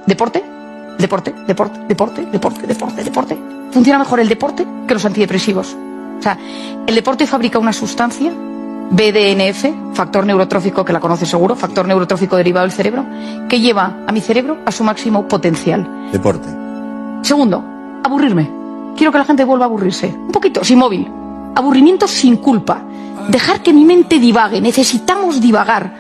Deporte, deporte, deporte, deporte, deporte, deporte, deporte. Funciona mejor el deporte que los antidepresivos. O sea, el deporte fabrica una sustancia, BDNF, factor neurotrófico, que la conoces seguro, factor neurotrófico derivado del cerebro, que lleva a mi cerebro a su máximo potencial. Deporte. Segundo, aburrirme. Quiero que la gente vuelva a aburrirse. Un poquito, sin móvil. Aburrimiento sin culpa. Dejar que mi mente divague. Necesitamos divagar.